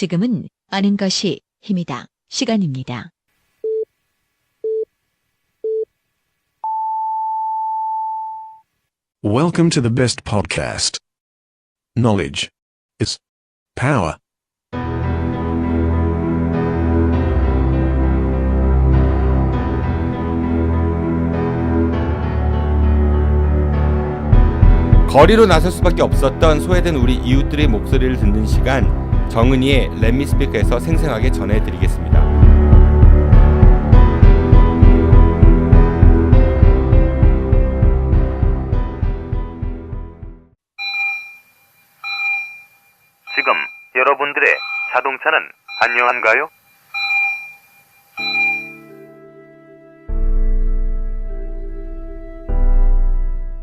지금은 아는 것이 힘이다. 시간입니다. Welcome to the best podcast. Knowledge is power. 거리로 나설 수밖에 없었던 소외된 우리 이웃들의 목소리를 듣는 시간, 정은이의 Let Me Speak에서 생생하게 전해드리겠습니다. 지금 여러분들의 자동차는 안녕한가요?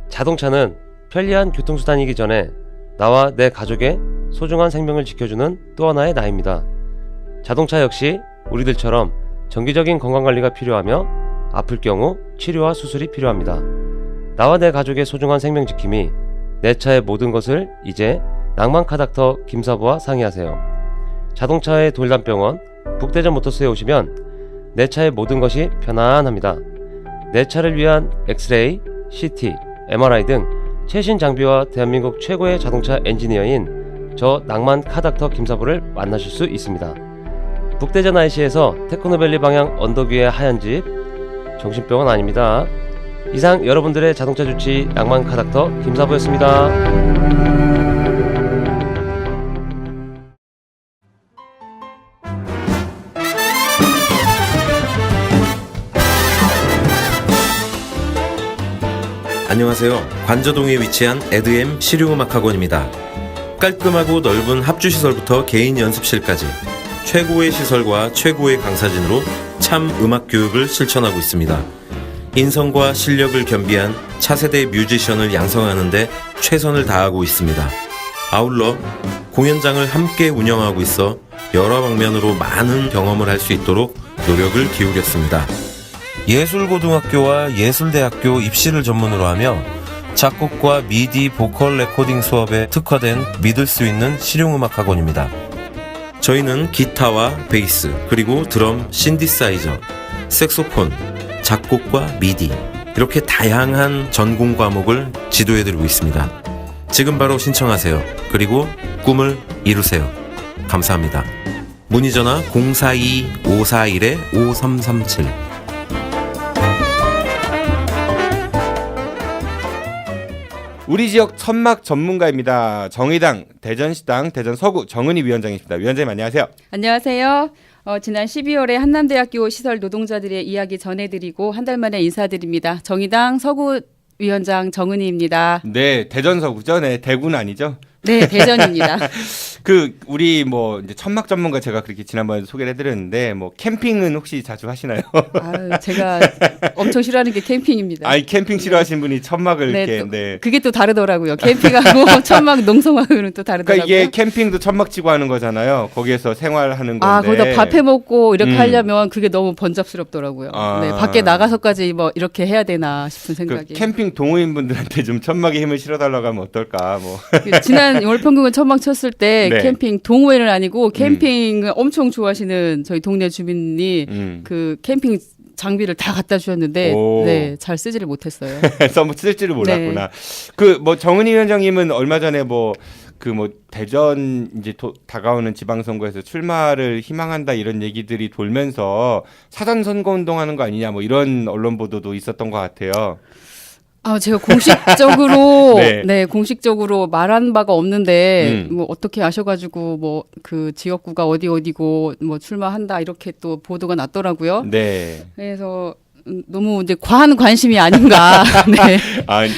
자동차는 편리한 교통수단이기 전에 나와 내 가족의 소중한 생명을 지켜주는 또 하나의 나입니다. 자동차 역시 우리들처럼 정기적인 건강관리가 필요하며 아플 경우 치료와 수술이 필요합니다. 나와 내 가족의 소중한 생명 지킴이 내 차의 모든 것을 이제 낭만카 닥터 김사부와 상의하세요. 자동차의 돌담병원 북대전 모터스에 오시면 내 차의 모든 것이 편안합니다. 내 차를 위한 엑스레이, CT, MRI 등 최신 장비와 대한민국 최고의 자동차 엔지니어인 저 낭만 카닥터 김사부를 만나실 수 있습니다. 북대전 IC에서 테크노밸리 방향 언덕 위의 하얀 집, 정신병원 아닙니다. 이상 여러분들의 자동차 주치 낭만 카닥터 김사부였습니다. 안녕하세요. 관저동에 위치한 에드엠 실용음악학원입니다. 깔끔하고 넓은 합주시설부터 개인 연습실까지 최고의 시설과 최고의 강사진으로 참 음악 교육을 실천하고 있습니다. 인성과 실력을 겸비한 차세대 뮤지션을 양성하는 데 최선을 다하고 있습니다. 아울러 공연장을 함께 운영하고 있어 여러 방면으로 많은 경험을 할 수 있도록 노력을 기울였습니다. 예술고등학교와 예술대학교 입시를 전문으로 하며 작곡과 미디 보컬 레코딩 수업에 특화된 믿을 수 있는 실용음악학원입니다. 저희는 기타와 베이스, 그리고 드럼, 신디사이저, 색소폰, 작곡과 미디 이렇게 다양한 전공 과목을 지도해드리고 있습니다. 지금 바로 신청하세요. 그리고 꿈을 이루세요. 감사합니다. 문의전화 042-541-5337. 우리 지역 천막 전문가입니다. 정의당 대전시당 대전 서구 정은희 위원장이십니다. 위원장님 안녕하세요. 안녕하세요. 지난 12월에 한남대학교 시설 노동자들의 이야기 전해드리고 한 달 만에 인사드립니다. 정의당 서구 위원장 정은희입니다. 네, 대전 서구죠. 네, 대구는 아니죠. 네, 대전입니다. 우리 이제 천막 전문가 제가 그렇게 지난번에 소개를 해드렸는데 캠핑은 혹시 자주 하시나요? 아유, 제가 엄청 싫어하는 게 캠핑입니다. 캠핑 싫어하시는 분이 천막을 네, 이렇게. 네. 그게 또 다르더라고요. 캠핑하고 천막 농성하고는 또 다르더라고요. 그러니까 이게 캠핑도 천막 치고 하는 거잖아요. 거기에서 생활하는 건데. 거기다 밥 해 먹고 이렇게 하려면 그게 너무 번잡스럽더라고요. 네, 밖에 나가서까지 이렇게 해야 되나 싶은 생각이. 캠핑 동호인분들한테 좀 천막에 힘을 실어달라고 하면 어떨까? 지난 월평균은 천막 쳤을 때 네. 캠핑 동호회는 아니고 캠핑을 엄청 좋아하시는 저희 동네 주민이 그 캠핑 장비를 다 갖다 주셨는데 네, 잘 쓰지를 못했어요. 쓸 줄을 몰랐구나. 네. 정은희 위원장님은 얼마 전에 대전 이제 다가오는 지방선거에서 출마를 희망한다 이런 얘기들이 돌면서 사전 선거 운동하는 거 아니냐 이런 언론 보도도 있었던 것 같아요. 제가 공식적으로 네. 공식적으로 말한 바가 없는데 어떻게 아셔가지고 그 지역구가 어디고 출마한다 이렇게 또 보도가 났더라고요. 네. 그래서 너무 이제 과한 관심이 아닌가. 네.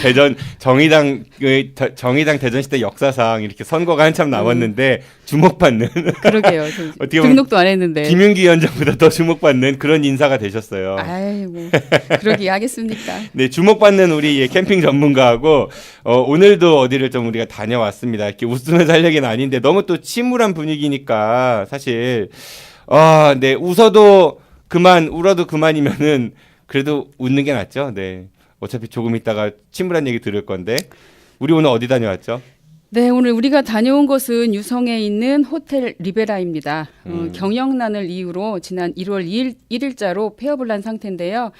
대전 정의당 대전시대 역사상 이렇게 선거가 한참 남았는데 주목받는. 그러게요. 등록도 안 했는데. 김윤기 위원장보다 더 주목받는 그런 인사가 되셨어요. 그러기 하겠습니까? 네, 주목받는 우리 캠핑 전문가하고 오늘도 어디를 좀 우리가 다녀왔습니다. 이렇게 웃으면서 할 얘기는 아닌데 너무 또 침울한 분위기니까 사실 네, 웃어도 그만, 울어도 그만이면은 그래도 웃는 게 낫죠. 네. 어차피 조금 있다가 침울한 얘기 들을 건데 우리 오늘 어디 다녀왔죠? 네, 오늘 우리가 다녀온 곳은 유성에 있는 호텔 리베라입니다. 경영난을 이유로 지난 1월 1일자로 폐업을 한 상태인데요.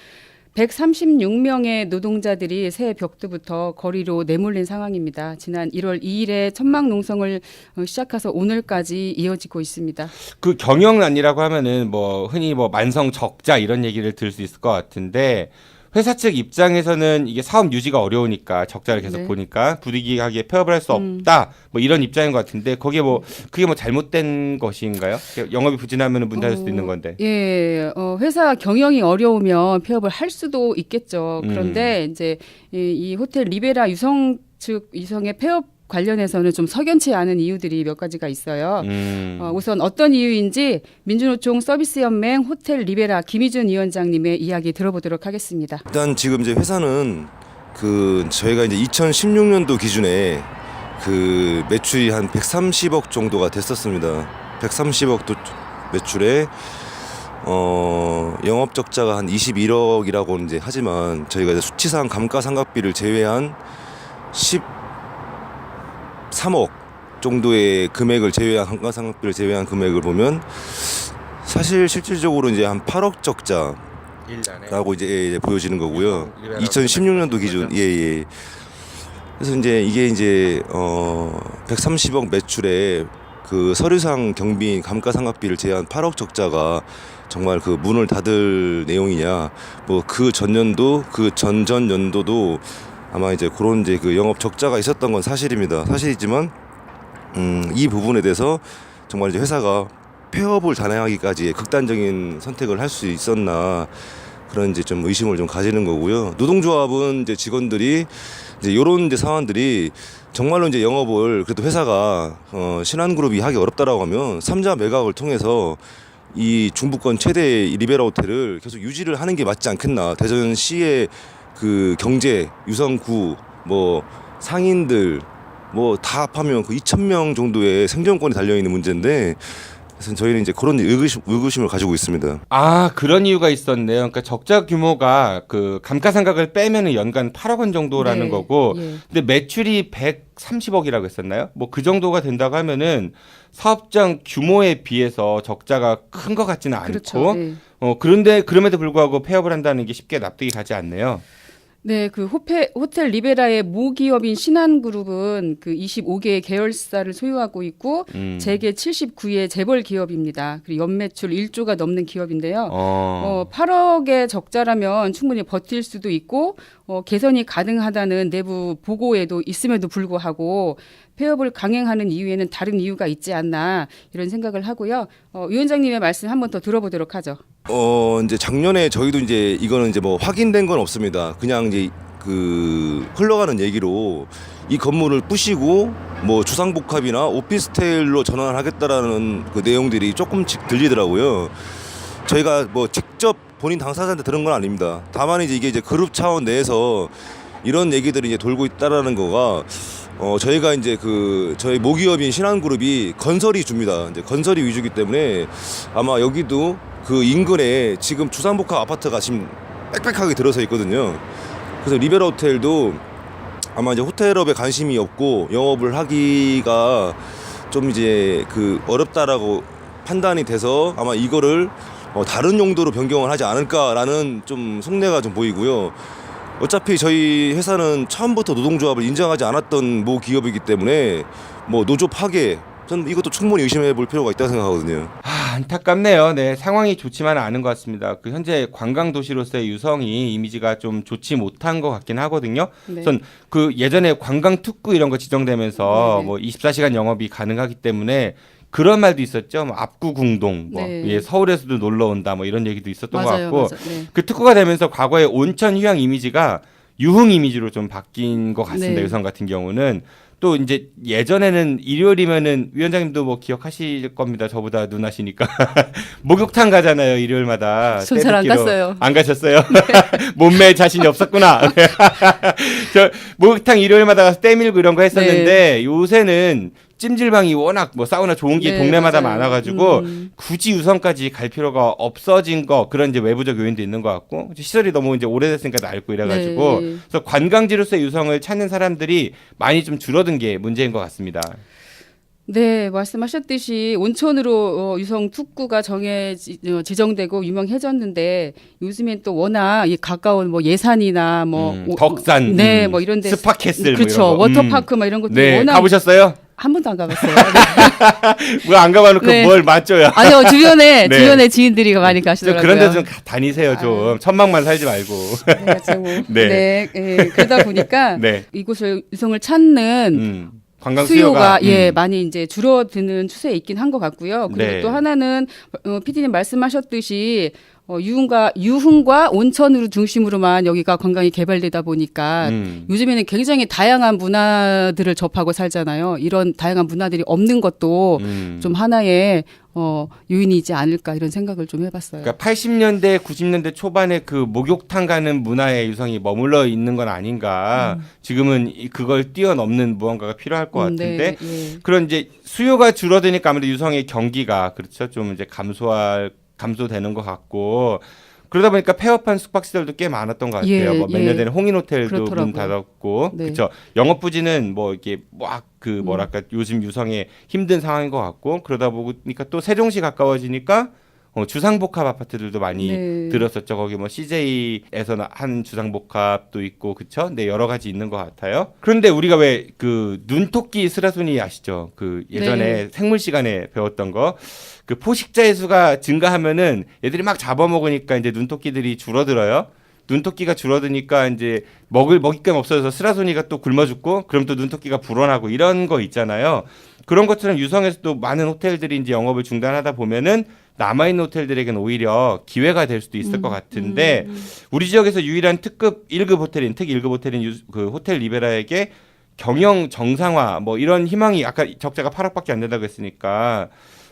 136명의 노동자들이 새해 벽두부터 거리로 내몰린 상황입니다. 지난 1월 2일에 천막 농성을 시작해서 오늘까지 이어지고 있습니다. 그 경영난이라고 하면은 뭐 흔히 뭐 만성 적자 이런 얘기를 들을 수 있을 것 같은데 회사 측 입장에서는 이게 사업 유지가 어려우니까 적자를 계속 네. 보니까 부득이하게 폐업을 할 수 없다 뭐 이런 입장인 것 같은데 거기에 뭐 그게 뭐 잘못된 것인가요? 영업이 부진하면 문 닫을 수도 있는 건데. 예, 회사 경영이 어려우면 폐업을 할 수도 있겠죠. 그런데 이제 이 호텔 리베라 유성의 폐업 관련해서는 좀 석연치 않은 이유들이 몇 가지가 있어요. 우선 어떤 이유인지 민주노총 서비스연맹 호텔 리베라 김희준 위원장님의 이야기 들어보도록 하겠습니다. 일단 지금 이제 회사는 저희가 이제 2016년도 기준에 매출이 한 130억 정도가 됐었습니다. 130억 매출에 영업 적자가 한 21억이라고 이제 하지만 저희가 이제 수치상 감가상각비를 제외한 13억 정도의 금액을 제외한 감가상각비를 제외한 금액을 보면 사실 실질적으로 이제 한 8억 적자라고 이제 보여지는 거고요. 2016년도 기준 예. 그래서 이제 이게 이제 130억 매출에 그 서류상 경비 감가상각비를 제외한 8억 적자가 정말 그 문을 닫을 내용이냐? 뭐 그 전년도 그 전전년도도 아마 이제 그런 이제 그 영업 적자가 있었던 건 사실입니다. 사실이지만 이 부분에 대해서 정말 이제 회사가 폐업을 단행하기까지 극단적인 선택을 할 수 있었나 그런 이제 좀 의심을 좀 가지는 거고요. 노동조합은 이제 직원들이 이제 이런 이제 상황들이 정말로 이제 영업을 그래도 회사가 신한그룹이 하기 어렵다라고 하면 3자 매각을 통해서 이 중부권 최대 리베라 호텔을 계속 유지를 하는 게 맞지 않겠나. 대전시의 그 경제, 유성구, 뭐 상인들 뭐 다 합하면 그 2,000명 정도의 생존권이 달려 있는 문제인데, 그래서 저희는 이제 그런 의구심을 가지고 있습니다. 아, 그런 이유가 있었네요. 그러니까 적자 규모가 그 감가상각을 빼면은 연간 8억 원 정도라는 네, 거고, 예. 근데 매출이 130억이라고 했었나요? 뭐 그 정도가 된다고 하면은 사업장 규모에 비해서 적자가 큰 것 같지는 않고, 그렇죠. 예. 그런데 그럼에도 불구하고 폐업을 한다는 게 쉽게 납득이 가지 않네요. 네, 그 호텔 리베라의 모기업인 신한그룹은 그 25개의 계열사를 소유하고 있고 재계 79의 재벌 기업입니다. 그리고 연매출 1조가 넘는 기업인데요. 8억의 적자라면 충분히 버틸 수도 있고 개선이 가능하다는 내부 보고에도 있음에도 불구하고 폐업을 강행하는 이유에는 다른 이유가 있지 않나 이런 생각을 하고요. 위원장님의 말씀 한 번 더 들어보도록 하죠. 이제 작년에 저희도 이제 이거는 이제 뭐 확인된 건 없습니다. 그냥 이제 그 흘러가는 얘기로 이 건물을 부시고 뭐 주상복합이나 오피스텔로 전환을 하겠다라는 그 내용들이 조금씩 들리더라고요. 저희가 뭐 직접 본인 당사자한테 들은 건 아닙니다. 다만 이제 이게 그룹 차원 내에서 이런 얘기들이 이제 돌고 있다라는 거가 저희가 이제 저희 모기업인 신한그룹이 건설이 줍니다. 이제 건설이 위주이기 때문에 아마 여기도 그 인근에 지금 주상복합 아파트가 지금 빽빽하게 들어서 있거든요. 그래서 리베라 호텔도 아마 이제 호텔업에 관심이 없고 영업을 하기가 좀 이제 어렵다라고 판단이 돼서 아마 이거를 다른 용도로 변경을 하지 않을까라는 좀 속내가 좀 보이고요. 어차피 저희 회사는 처음부터 노동조합을 인정하지 않았던 모 기업이기 때문에 뭐 노조 파괴, 저는 이것도 충분히 의심해 볼 필요가 있다고 생각하거든요. 안타깝네요. 네, 상황이 좋지만은 않은 것 같습니다. 현재 관광 도시로서의 유성이 이미지가 좀 좋지 못한 것 같긴 하거든요. 네. 우선 예전에 관광 특구 이런 거 지정되면서 네. 뭐 24시간 영업이 가능하기 때문에 그런 말도 있었죠. 뭐 압구궁동, 네. 예, 서울에서도 놀러 온다, 뭐 이런 얘기도 있었던 맞아요, 것 같고, 맞아요. 네. 그 특구가 되면서 과거의 온천 휴양 이미지가 유흥 이미지로 좀 바뀐 것 같습니다. 네. 유성 같은 경우는. 또 이제 예전에는 일요일이면은 위원장님도 뭐 기억하실 겁니다. 저보다 누나시니까 목욕탕 가잖아요. 일요일마다. 전 잘 안 때묻기로. 갔어요. 안 가셨어요? 몸매에 자신이 없었구나. 저 목욕탕 일요일마다 가서 때 밀고 이런 거 했었는데 요새는 찜질방이 워낙 뭐 사우나 좋은 게 네, 동네마다 맞아요. 많아가지고 굳이 유성까지 갈 필요가 없어진 거 그런 이제 외부적 요인도 있는 것 같고 시설이 너무 이제 오래됐으니까 낡고 이래가지고 네. 그래서 관광지로서의 유성을 찾는 사람들이 많이 좀 줄어든 게 문제인 것 같습니다. 네, 말씀하셨듯이 온천으로 유성 특구가 지정되고 유명해졌는데 요즘엔 또 워낙 이 가까운 뭐 예산이나 뭐 덕산, 네, 뭐 이런 데 스파캐슬, 그렇죠, 뭐 이런 거. 워터파크 막 이런 것들이 네, 워낙 가보셨어요? 한 번도 안 가봤어요. 뭐 안 가봐놓고 네. 뭘 맞줘요? 아니요, 네. 주변에 지인들이 많이 가시더라고요. 그런 데 좀 다니세요 좀. 천막만 살지 말고. 네, 그러다 보니까 네. 이곳을 유성을 찾는 관광 수요가 많이 이제 줄어드는 추세에 있긴 한 것 같고요. 그리고 네. 또 하나는 PD님 말씀하셨듯이 유흥과 온천으로 중심으로만 여기가 관광이 개발되다 보니까 요즘에는 굉장히 다양한 문화들을 접하고 살잖아요. 이런 다양한 문화들이 없는 것도 좀 하나의 요인이지 않을까 이런 생각을 좀 해봤어요. 그러니까 80년대, 90년대 초반에 그 목욕탕 가는 문화의 유성이 머물러 있는 건 아닌가. 지금은 그걸 뛰어넘는 무언가가 필요할 것 같은데 네, 예. 그런 이제 수요가 줄어드니까 아무래도 유성의 경기가 그렇죠. 좀 이제 감소되는 것 같고 그러다 보니까 폐업한 숙박시설도 꽤 많았던 것 같아요. 뭐 몇 년 전에 홍인호텔도 문 그렇더라고요. 닫았고, 네. 그렇죠. 영업 부진은 뭐 이게 뭐랄까 요즘 유성의 힘든 상황인 것 같고 그러다 보니까 또 세종시 가까워지니까 주상복합 아파트들도 많이 네. 들었었죠. 거기 뭐 CJ에서는 한 주상복합도 있고, 그쵸? 네, 여러 가지 있는 것 같아요. 그런데 우리가 왜 그 눈토끼 스라소니 아시죠? 그 예전에 네. 생물 시간에 배웠던 거. 그 포식자의 수가 증가하면은 애들이 막 잡아먹으니까 이제 눈토끼들이 줄어들어요. 눈토끼가 줄어드니까 이제 먹잇감 없어져서 스라소니가 또 굶어 죽고 그럼 또 눈토끼가 불어나고 이런 거 있잖아요. 그런 것처럼 유성에서도 많은 호텔들이 이제 영업을 중단하다 보면은 남아있는 호텔들에게는 오히려 기회가 될 수도 있을 것 같은데 우리 지역에서 유일한 특급 1급 호텔인 그 호텔 리베라에게 경영 정상화 뭐 이런 희망이 아까 적자가 8억밖에 안 된다고 했으니까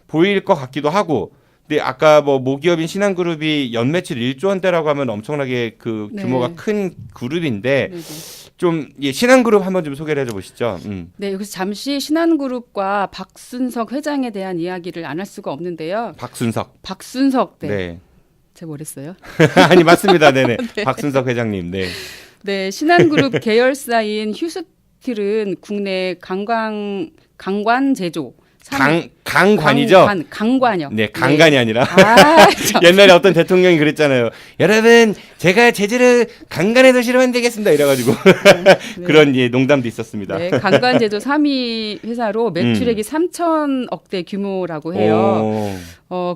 보일 것 같기도 하고 근데 아까 뭐 모기업인 신한그룹이 연매출 1조 원대라고 하면 엄청나게 그 규모가 네. 큰 그룹인데 네네. 좀 신한그룹 한번 좀 소개를 해줘 보시죠. 네, 여기서 잠시 신한그룹과 박순석 회장에 대한 이야기를 안 할 수가 없는데요. 박순석, 네. 제가 뭐랬어요? 아니 맞습니다. 네네. 박순석 회장님. 네. 네, 신한그룹 계열사인 휴스틸은 국내 강관 제조 강관이죠? 강관이요. 네, 강관이 아니라. 참. 옛날에 어떤 대통령이 그랬잖아요. 여러분, 제가 제주를 강간의 도시로 만들겠습니다. 이래가지고. 네. 그런 농담도 있었습니다. 네, 강관 제조 3위 회사로 매출액이 3천억대 규모라고 해요.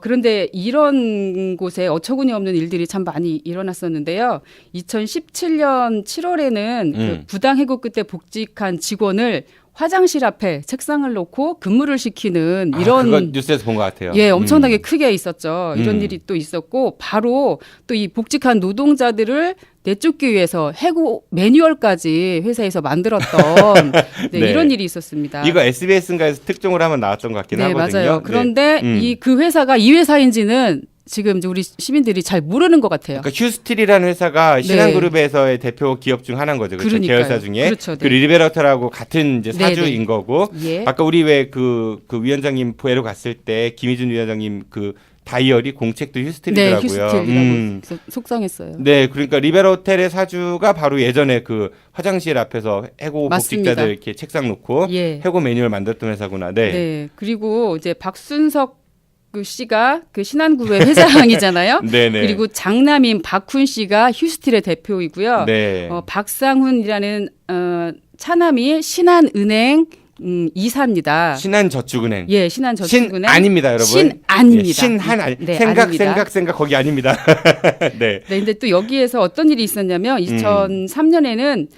그런데 이런 곳에 어처구니 없는 일들이 참 많이 일어났었는데요. 2017년 7월에는 그 부당해고 끝에 복직한 직원을 화장실 앞에 책상을 놓고 근무를 시키는 이런 그거 뉴스에서 본 것 같아요. 예, 엄청나게 크게 있었죠. 이런 일이 또 있었고 바로 또 이 복직한 노동자들을 내쫓기 위해서 해고 매뉴얼까지 회사에서 만들었던 네, 네. 이런 일이 있었습니다. 이거 SBS인가에서 특종으로 한번 나왔던 것 같긴 네, 하거든요. 맞아요. 그런데 네. 그 회사가 이 회사인지는 지금 이제 우리 시민들이 잘 모르는 것 같아요. 그러니까 휴스틸이라는 회사가 신한그룹에서의 대표 기업 중 하나인 거죠. 그렇죠? 그러니까요. 계열사 중에. 그렇죠, 네. 그 리베라터라고 같은 이제 네, 사주인 네. 거고. 예. 아까 우리 왜 그 위원장님 보혜로 갔을 때 김희준 위원장님 그 다이어리 공책도 네, 휴스틸이더라고요. 휴스틸이라고 속상했어요. 네, 그러니까 리베라 호텔의 사주가 바로 예전에 그 화장실 앞에서 해고 맞습니다. 복직자들 이렇게 책상 놓고 예. 해고 매뉴얼 만들었던 회사구나. 네. 네. 그리고 이제 박순석 그 씨가 그 신한그룹의 회장이잖아요. 네네. 그리고 장남인 박훈 씨가 휴스틸의 대표이고요. 네. 박상훈이라는 차남이 신한은행 이사입니다. 신한저축은행. 예, 신한저축은행. 신안입니다, 여러분. 신안입니다. 예, 신한 아니. 네, 생각 거기 아닙니다. 네. 네, 근데 또 여기에서 어떤 일이 있었냐면 2003년에는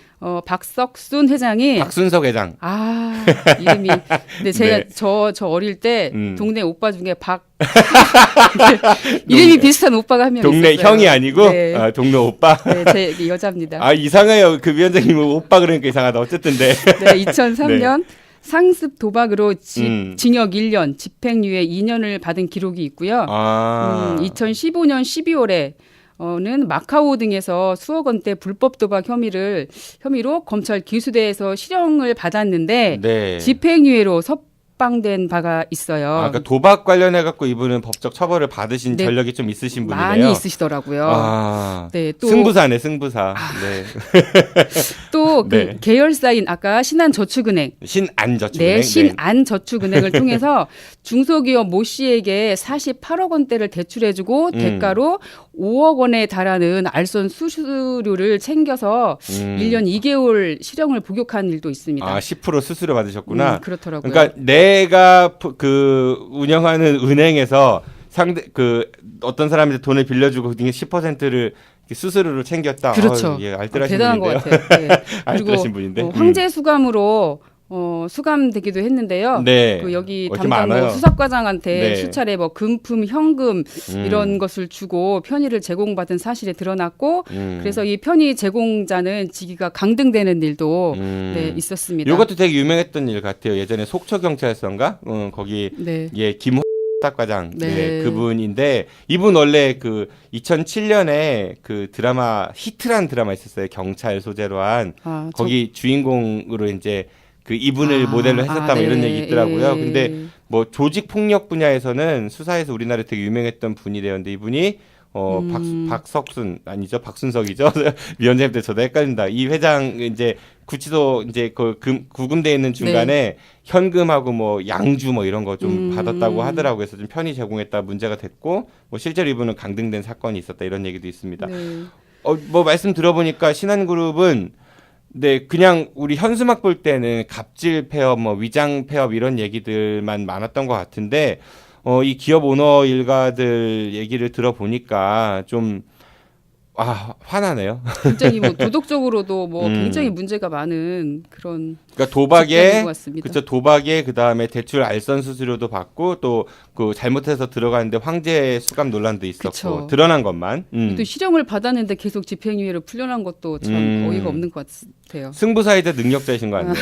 박석순 회장이 박순석 회장. 이름이 근데 제가 네. 저 어릴 때 동네 오빠 중에 이름이 비슷한 오빠가 한 명 동네 있었어요. 형이 아니고 네. 동네 오빠. 네, 제 여자입니다. 이상해요. 그 위원장님 오빠 그러니까 이상하다. 어쨌든 네. 네, 2003년 상습 도박으로 징역 1년, 집행유예 2년을 받은 기록이 있고요. 2015년 12월에 는 마카오 등에서 수억 원대 불법 도박 혐의로 검찰 기수대에서 실형을 받았는데 네. 집행유예로 석방된 바가 있어요. 그러니까 도박 관련해 갖고 이분은 법적 처벌을 받으신 네. 전력이 좀 있으신 분이네요. 많이 있으시더라고요. 아, 네, 또 승부사네, 승부사. 네. 또 그 네. 계열사인 아까 신한저축은행 신안저축은행. 네, 신안저축은행을 통해서 중소기업 모 씨에게 48억 원대를 대출해주고 대가로 5억 원에 달하는 알선 수수료를 챙겨서 1년 2개월 실형을 복역한 일도 있습니다. 아, 10% 수수료 받으셨구나. 그렇더라고요. 그러니까 내가 그 운영하는 은행에서 어떤 사람한테 돈을 빌려주고 그 중에 10%를 수수료로 챙겼다. 그렇죠. 예, 알뜰하신 대단한 분인데요. 것 같아요. 네. 알뜰하신 분인데. 황제 수감으로 수감되기도 했는데요. 네. 그 여기 이렇게 담당 많아요. 수사과장한테 네. 수차례 뭐 금품, 현금 이런 것을 주고 편의를 제공받은 사실이 드러났고 그래서 이 편의 제공자는 직위가 강등되는 일도 네, 있었습니다. 이것도 되게 유명했던 일 같아요. 예전에 속초경찰서인가? 거기 네. 예, 김 수사과장 네. 네, 그분인데 이분 원래 그 2007년에 그 드라마 히트란 드라마 있었어요. 경찰 소재로 한 거기 주인공으로 이제 그 이분을 모델로 했었다 뭐 이런 네. 얘기 있더라고요. 예. 근데 뭐 조직 폭력 분야에서는 수사에서 우리나라에 되게 유명했던 분이래요. 근데 이분이 박석순 아니죠? 박순석이죠. 위원장님 때 저도 헷갈린다. 이 회장 이제 구치소 이제 그 구금돼 있는 중간에 네. 현금하고 뭐 양주 뭐 이런 거 좀 받았다고 하더라고요. 그래서 좀 편의 제공했다 문제가 됐고 뭐 실제로 이분은 강등된 사건이 있었다 이런 얘기도 있습니다. 네. 뭐 말씀 들어보니까 신한그룹은 네, 그냥 우리 현수막 볼 때는 갑질 폐업, 뭐 위장 폐업 이런 얘기들만 많았던 것 같은데, 이 기업 오너 일가들 얘기를 들어보니까 좀, 화나네요. 굉장히 뭐 도덕적으로도 뭐 굉장히 문제가 많은 그런. 그러니까 도박에, 것 같습니다. 그렇죠. 도박에 그 다음에 대출 알선 수수료도 받고 또 그 잘못해서 들어가는데 황제 수감 논란도 있었고 그쵸. 드러난 것만. 또 실형을 받았는데 계속 집행유예로 풀려난 것도 참 어이가 없는 것 같아요. 승부사이자 능력자이신 거 같네요.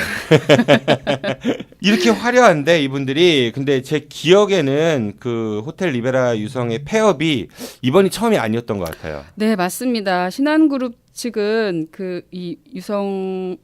이렇게 화려한데 이분들이 근데 제 기억에는 그 호텔 리베라 유성의 폐업이 이번이 처음이 아니었던 것 같아요. 네, 맞습니다. 신한그룹 측은 그 이 유성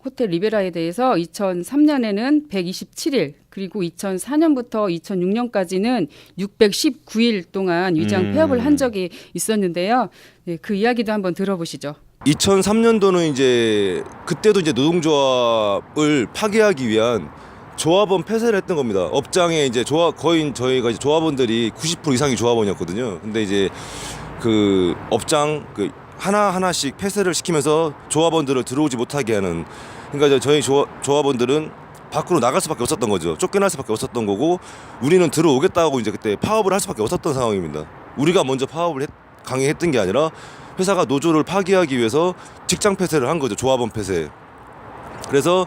호텔 리베라에 대해서 2003년에는 127일 그리고 2004년부터 2006년까지는 619일 동안 위장 폐업을 한 적이 있었는데요. 네, 그 이야기도 한번 들어보시죠. 2003년도는 이제 그때도 이제 노동조합을 파괴하기 위한 조합원 폐쇄를 했던 겁니다. 업장에 이제 거의 저희가 이제 조합원들이 90% 이상이 조합원이었거든요. 근데 이제 그 업장 하나하나씩 폐쇄를 시키면서 조합원들을 들어오지 못하게 하는, 그러니까 저희 조합원들은 밖으로 나갈 수밖에 없었던 거죠. 쫓겨날 수밖에 없었던 거고 우리는 들어오겠다고 이제 그때 파업을 할 수밖에 없었던 상황입니다. 우리가 먼저 파업을 강행했던 게 아니라 회사가 노조를 파괴하기 위해서 직장 폐쇄를 한 거죠. 조합원 폐쇄. 그래서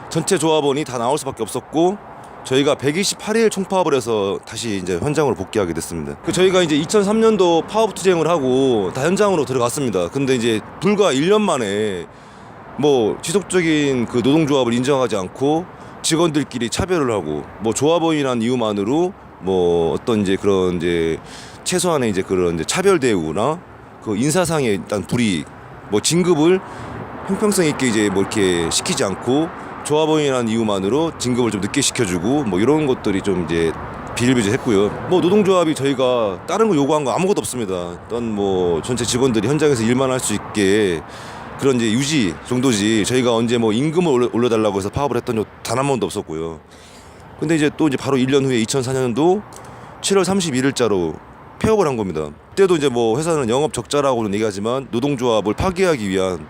전체 조합원이 다 나올 수밖에 없었고 저희가 128일 총파업을 해서 다시 이제 현장으로 복귀하게 됐습니다. 저희가 이제 2003년도 파업 투쟁을 하고 다 현장으로 들어갔습니다. 근데 이제 불과 1년 만에 뭐 지속적인 그 노동조합을 인정하지 않고 직원들끼리 차별을 하고 뭐 조합원이라는 이유만으로 뭐 어떤 이제 그런 이제 최소한의 이제 그런 이제 차별 대우나 그 인사상의 일단 불이익, 뭐 진급을 형평성 있게 이제 뭐 이렇게 시키지 않고 조합원이라는 이유만으로 진급을 좀 늦게 시켜주고 뭐 이런 것들이 좀 이제 비일비재했고요. 뭐 노동조합이 저희가 다른 거 요구한 거 아무것도 없습니다. 일단 뭐 전체 직원들이 현장에서 일만 할 수 있게 그런 이제 유지 정도지 저희가 언제 뭐 임금을 올려달라고 해서 파업을 했던 적 단 한 번도 없었고요. 근데 이제 또 이제 바로 1년 후에 2004년도 7월 31일자로 폐업을 한 겁니다. 그때도 이제 뭐 회사는 영업 적자라고는 얘기하지만 노동조합을 파괴하기 위한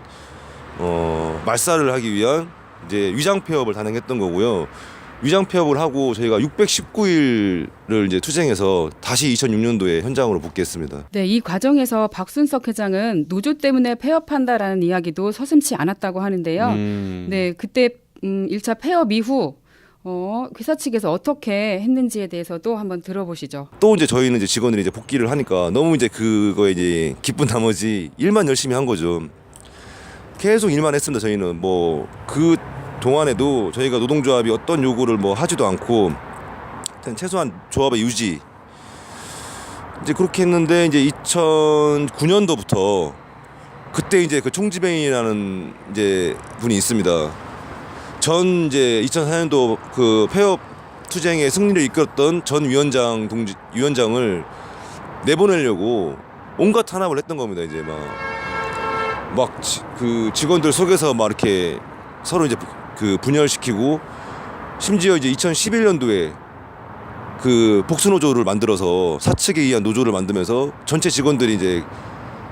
말살을 하기 위한 이제 위장 폐업을 단행했던 거고요. 위장 폐업을 하고 저희가 619일을 이제 투쟁해서 다시 2006년도에 현장으로 복귀했습니다. 네, 이 과정에서 박순석 회장은 노조 때문에 폐업한다라는 이야기도 서슴지 않았다고 하는데요. 네, 그때 1차 폐업 이후 회사 측에서 어떻게 했는지에 대해서도 한번 들어보시죠. 또 이제 저희는 이제 직원들이 이제 복귀를 하니까 너무 이제 그거에 이제 기쁜 나머지 일만 열심히 한 거죠. 계속 일만 했습니다. 저희는 뭐 그 동안에도 저희가 노동조합이 어떤 요구를 뭐 하지도 않고 최소한 조합의 유지 이제 그렇게 했는데 이제 2009년도부터 그때 이제 그 총지배인이라는 이제 분이 있습니다. 전 이제 2004년도 그 폐업 투쟁의 승리를 이끌었던 전 위원장을 내보내려고 온갖 탄압을 했던 겁니다. 이제 막 그 직원들 속에서 막 이렇게 서로 이제 그 분열시키고, 심지어 이제 2011년도에 그 복수노조를 만들어서 사측에 의한 노조를 만들면서 전체 직원들이 이제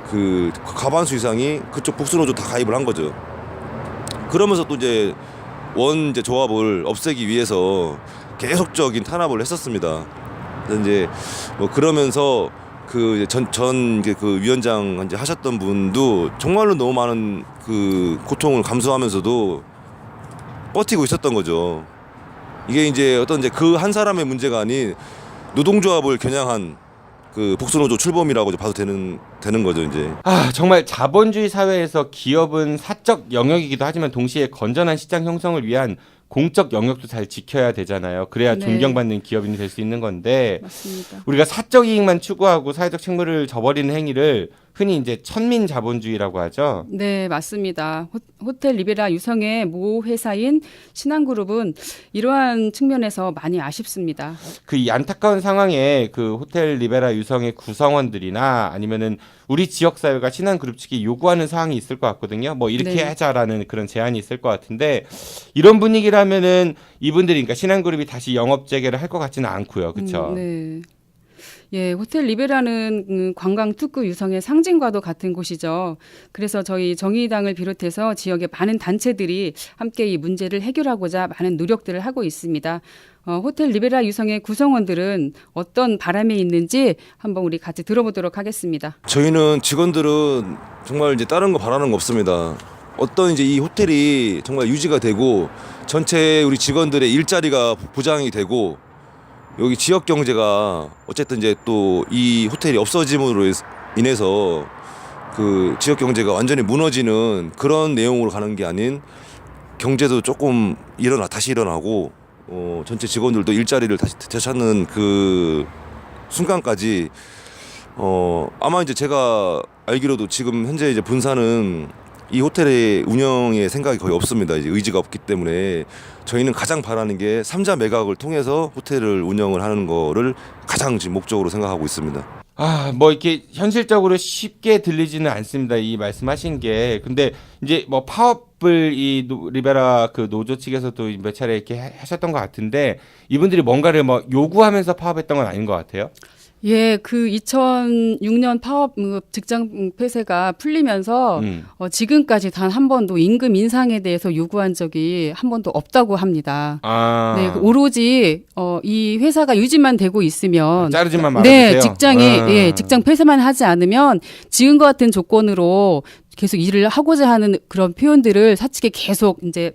그 과반수 이상이 그쪽 복수노조 다 가입을 한 거죠. 그러면서 또 이제 이제 조합을 없애기 위해서 계속적인 탄압을 했었습니다. 그래서 이제 뭐 그러면서 그 그 위원장 이제 하셨던 분도 정말로 너무 많은 그 고통을 감수하면서도 버티고 있었던 거죠. 이게 이제 어떤 이제 그 한 사람의 문제가 아닌 노동조합을 겨냥한 그 복수노조 출범이라고 봐도 되는 거죠, 이제. 정말 자본주의 사회에서 기업은 사적 영역이기도 하지만 동시에 건전한 시장 형성을 위한 공적 영역도 잘 지켜야 되잖아요. 그래야 네. 존경받는 기업인이 될 수 있는 건데, 맞습니다. 우리가 사적 이익만 추구하고 사회적 책무를 저버리는 행위를 흔히 이제 천민 자본주의라고 하죠. 네, 맞습니다. 호텔 리베라 유성의 모 회사인 신한그룹은 이러한 측면에서 많이 아쉽습니다. 그 이 안타까운 상황에 그 호텔 리베라 유성의 구성원들이나 아니면은 우리 지역 사회가 신한그룹 측이 요구하는 사항이 있을 것 같거든요. 뭐 이렇게 네. 하자라는 그런 제안이 있을 것 같은데, 이런 분위기라면은 이분들이, 그러니까 신한그룹이 다시 영업 재개를 할 것 같지는 않고요. 그렇죠? 네. 예, 호텔 리베라는 관광 특구 유성의 상징과도 같은 곳이죠. 그래서 저희 정의당을 비롯해서 지역의 많은 단체들이 함께 이 문제를 해결하고자 많은 노력들을 하고 있습니다. 호텔 리베라 유성의 구성원들은 어떤 바람이 있는지 한번 우리 같이 들어보도록 하겠습니다. 저희는 직원들은 정말 이제 다른 거 바라는 거 없습니다. 어떤 이제 이 호텔이 정말 유지가 되고 전체 우리 직원들의 일자리가 보장이 되고, 여기 지역 경제가 어쨌든 이제 또 이 호텔이 없어짐으로 인해서 그 지역 경제가 완전히 무너지는 그런 내용으로 가는 게 아닌, 경제도 조금 다시 일어나고 전체 직원들도 일자리를 다시 되찾는 그 순간까지 아마 이제 제가 알기로도 지금 현재 이제 본사는 이 호텔의 운영의 생각이 거의 없습니다. 이제 의지가 없기 때문에 저희는 가장 바라는 게 3자 매각을 통해서 호텔을 운영을 하는 거를 가장 지금 목적으로 생각하고 있습니다. 뭐 이렇게 현실적으로 쉽게 들리지는 않습니다. 이 말씀하신 게. 근데 이제 뭐 파업을 이 리베라 그 노조 측에서도 몇 차례 이렇게 하셨던 것 같은데, 이분들이 뭔가를 뭐 요구하면서 파업했던 건 아닌 것 같아요. 예, 그 2006년 파업 직장 폐쇄가 풀리면서 지금까지 단 한 번도 임금 인상에 대해서 요구한 적이 한 번도 없다고 합니다. 네, 오로지 이 회사가 유지만 되고 있으면, 자르지만 말아주세요. 네, 직장 폐쇄만 하지 않으면 지금과 같은 조건으로 계속 일을 하고자 하는 그런 표현들을 사측에 계속 이제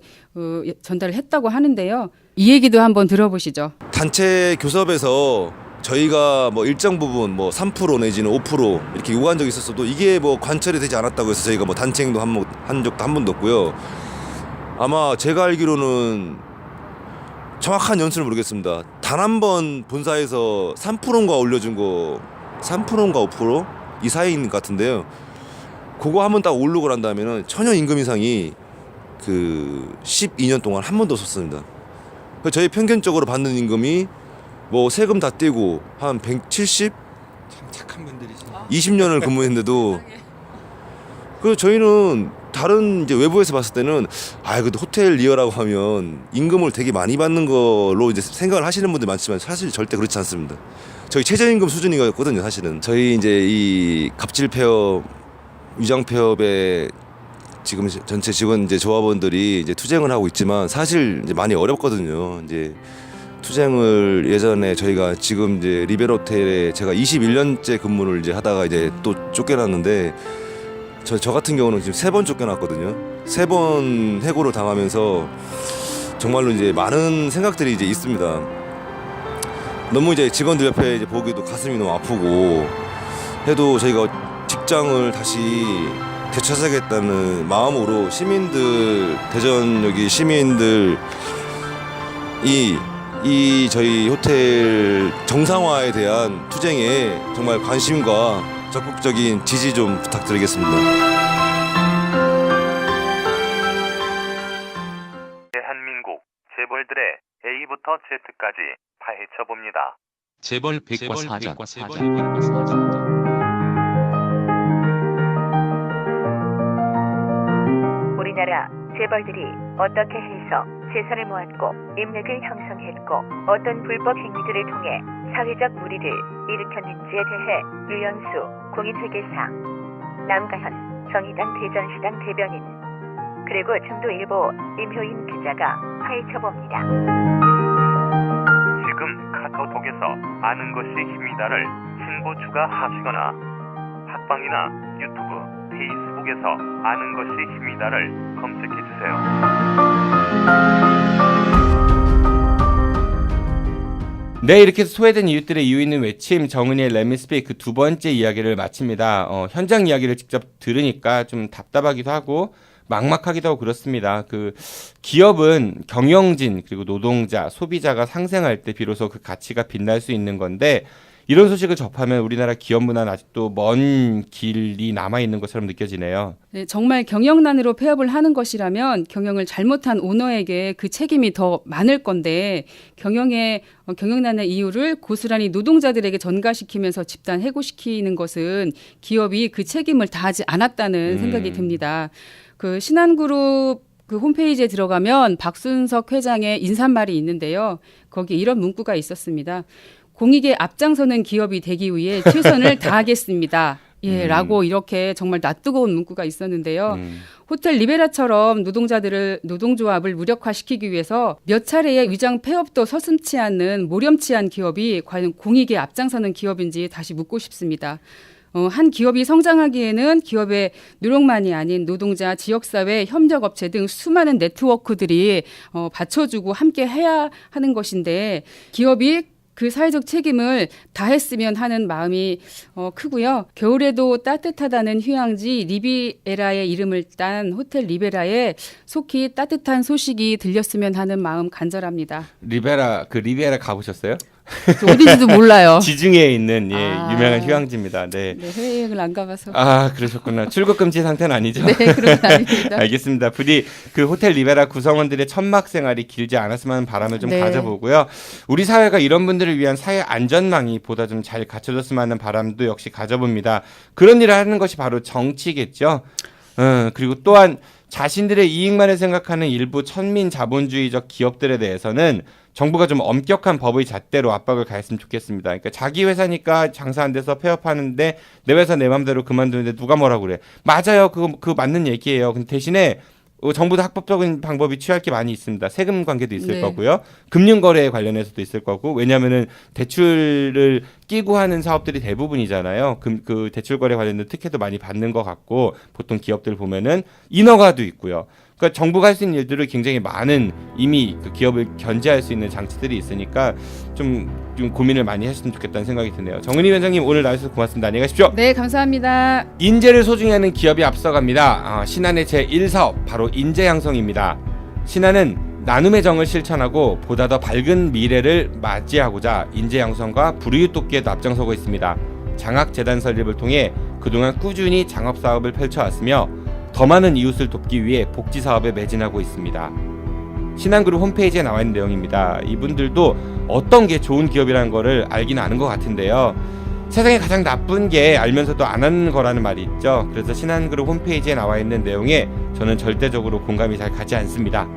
전달을 했다고 하는데요. 이 얘기도 한번 들어보시죠. 단체 교섭에서 저희가 뭐 일정 부분 뭐 3% 내지는 5% 이렇게 요구한 적이 있었어도 이게 뭐 관철이 되지 않았다고 해서 저희가 뭐 단체 행동 한 적도 한 번도 없고요. 아마 제가 알기로는 정확한 연수를 모르겠습니다. 단 한 번 본사에서 3%인가 올려준 거 3%인가 5% 이 사이인 것 같은데요. 그거 한 번 딱 오르고 난 다음에는 천여 임금 인상이 그 12년 동안 한 번도 없었습니다. 저희 평균적으로 받는 임금이 뭐 세금 다 떼고 한 170? 참 착한 분들이지. 20년을 근무했는데도, 그 저희는 다른 이제 외부에서 봤을 때는 그래도 호텔 리어라고 하면 임금을 되게 많이 받는 걸로 이제 생각을 하시는 분들 많지만 사실 절대 그렇지 않습니다. 저희 최저임금 수준이거든요, 사실은. 저희 이제 이 갑질 폐업, 위장 폐업에 지금 전체 직원 이제 조합원들이 이제 투쟁을 하고 있지만 사실 이제 많이 어렵거든요. 이제 투쟁을 예전에 저희가 지금 이제 리베라 호텔에 제가 21년째 근무를 이제 하다가 이제 또 쫓겨났는데, 저 같은 경우는 지금 3번 쫓겨났거든요. 3번 해고를 당하면서 정말로 이제 많은 생각들이 이제 있습니다. 너무 이제 직원들 옆에 이제 보기도 가슴이 너무 아프고 해도 저희가 직장을 다시 되찾아야겠다는 마음으로 시민들, 대전 여기 시민들이 이 저희 호텔 정상화에 대한 투쟁에 정말 관심과 적극적인 지지 좀 부탁드리겠습니다. 대한민국 재벌들의 A부터 Z까지 파헤쳐봅니다. 재벌 백과사전. 우리나라 재벌들이 어떻게 해서 재산을 모았고 인맥을 형성했고 어떤 불법 행위들을 통해 사회적 무리를 일으켰는지에 대해 유연수 공인회계사, 남가현 정의당 대전시당 대변인, 그리고 중도일보 임효인 기자가 파헤쳐봅니다. 지금 카카오톡에서 아는 것이 힘이다를 신고 추가하시거나 팟빵이나 유튜브, 페이스북에서 아는 것이 힘이다를 검색해주세요. 네, 이렇게 해서 소외된 이웃들의 이유 있는 외침 정은이의 Let Me Speak 그 두 번째 이야기를 마칩니다. 현장 이야기를 직접 들으니까 좀 답답하기도 하고 막막하기도 하고 그렇습니다. 그 기업은 경영진 그리고 노동자, 소비자가 상생할 때 비로소 그 가치가 빛날 수 있는 건데 이런 소식을 접하면 우리나라 기업 문화는 아직도 먼 길이 남아있는 것처럼 느껴지네요. 네, 정말 경영난으로 폐업을 하는 것이라면 경영을 잘못한 오너에게 그 책임이 더 많을 건데 경영난의 이유를 고스란히 노동자들에게 전가시키면서 집단 해고시키는 것은 기업이 그 책임을 다하지 않았다는 생각이 듭니다. 그 신한그룹 그 홈페이지에 들어가면 박순석 회장의 인사말이 있는데요. 거기에 이런 문구가 있었습니다. 공익에 앞장서는 기업이 되기 위해 최선을 다하겠습니다. 예, 라고 이렇게 정말 낯뜨거운 문구가 있었는데요. 호텔 리베라처럼 노동조합을 무력화시키기 위해서 몇 차례의 위장 폐업도 서슴지 않는 모렴치한 기업이 과연 공익에 앞장서는 기업인지 다시 묻고 싶습니다. 한 기업이 성장하기에는 기업의 노력만이 아닌 노동자, 지역사회, 협력업체 등 수많은 네트워크들이 받쳐주고 함께 해야 하는 것인데 기업이 그 사회적 책임을 다했으면 하는 마음이 크고요. 겨울에도 따뜻하다는 휴양지 리비에라의 이름을 딴 호텔 리베라에 속히 따뜻한 소식이 들렸으면 하는 마음 간절합니다. 리베라 가보셨어요? 어딘지도 몰라요. 지중해에 있는 유명한 휴양지입니다. 네. 네, 해외여행을 안 가봐서. 아, 그러셨구나. 출국 금지 상태는 아니죠? 네, 그런 건 아닙니다. 알겠습니다. 부디 그 호텔 리베라 구성원들의 천막 생활이 길지 않았으면 하는 바람을 좀 가져보고요. 우리 사회가 이런 분들을 위한 사회 안전망이 보다 좀 잘 갖춰졌으면 하는 바람도 역시 가져봅니다. 그런 일을 하는 것이 바로 정치겠죠. 그리고 또한 자신들의 이익만을 생각하는 일부 천민 자본주의적 기업들에 대해서는 정부가 좀 엄격한 법의 잣대로 압박을 가했으면 좋겠습니다. 그러니까 자기 회사니까 장사 안 돼서 폐업하는데 내 회사 내 맘대로 그만두는데 누가 뭐라고 그래. 맞아요. 그거 맞는 얘기예요. 근데 대신에 정부도 합법적인 방법이 취할 게 많이 있습니다. 세금 관계도 있을 거고요. 금융거래에 관련해서도 있을 거고. 왜냐하면은 대출을 끼고 하는 사업들이 대부분이잖아요. 그 대출거래 관련된 특혜도 많이 받는 것 같고 보통 기업들 보면은 인허가도 있고요. 그러니까 정부가 할 수 있는 일들을 굉장히 많은 이미 그 기업을 견제할 수 있는 장치들이 있으니까 좀 고민을 많이 했으면 좋겠다는 생각이 드네요. 정은희 위원장님 오늘 나와주셔서 고맙습니다. 안녕히 가십시오. 네, 감사합니다. 인재를 소중히 하는 기업이 앞서갑니다. 신한의 제1사업 바로 인재양성입니다. 신한은 나눔의 정을 실천하고 보다 더 밝은 미래를 맞이하고자 인재양성과 불우이웃 돕기에도 앞장서고 있습니다. 장학재단 설립을 통해 그동안 꾸준히 장업사업을 펼쳐왔으며 더 많은 이웃을 돕기 위해 복지사업에 매진하고 있습니다. 신한그룹 홈페이지에 나와 있는 내용입니다. 이분들도 어떤 게 좋은 기업이라는 거를 알긴 아는 것 같은데요. 세상에 가장 나쁜 게 알면서도 안 하는 거라는 말이 있죠. 그래서 신한그룹 홈페이지에 나와 있는 내용에 저는 절대적으로 공감이 잘 가지 않습니다.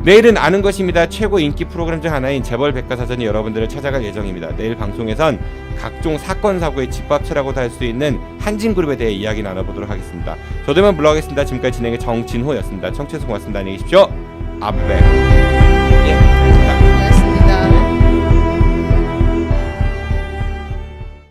내일은 아는 것입니다. 최고 인기 프로그램 중 하나인 재벌 백과사전이 여러분들을 찾아갈 예정입니다. 내일 방송에선 각종 사건 사고의 집합체라고도 할 수 있는 한진그룹에 대해 이야기 나눠보도록 하겠습니다. 저도 이만 물러가겠습니다. 지금까지 진행의 정진호였습니다. 청취해서 고맙습니다. 안녕히 계십시오. 아베.